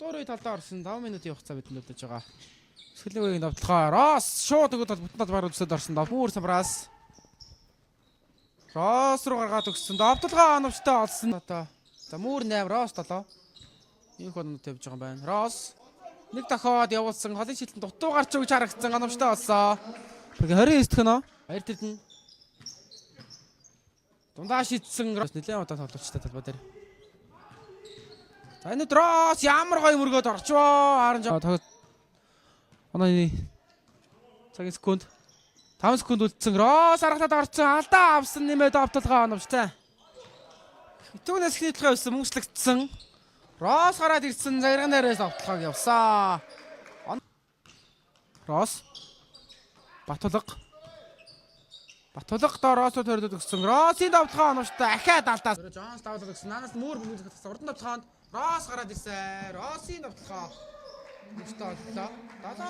Дуурай талдаа орсон 5 минутын хугацаа бидэнд өдөж байгаа. Сэлэвгийн давталгаа. Рос шууд өгöd бүтнад баг өсөд орсон. Муур самраас. Рос руу гаргаад өгсөн. Давталгаа оновчтой олсон. Одоо. За муур 8, Рос 7. Ийм хоног тавьж байгаа юм байна. Рос нэг дахиад явуулсан. Холын шилтэн дутуу гарч өгч харагдсан. Оновчтой олсон. 29 дэх нь. Баяр тэрдэн. Дундаа шидсэн. Нэлээд удаа тоглолцтой талбай дээр. За энэ Рос ямар гоё мөргөд орчвоо. Харин онооны цагийн секунд 5 секунд үлдсэн. Рос аргалаад орсон. Алдаа авсан нэмээд давталгаа оновчтой. Түүнээс хитлэх байсан мөнгөслөгдсөн. Рос гараад ирсэн. Зарган дээрээс давталгааг явсан. Рос Батулга доо Росоо төрдөд өгсөн. Росын давталгаа оновчтой. Ахаад алдаа. Жонс давталгаа өгсөн. Нанаас муур бүгд өгсөн. Урдан давталгаанд Рос гараад ирсэн. Росын давталгаа. Мөстөө оллоо. 7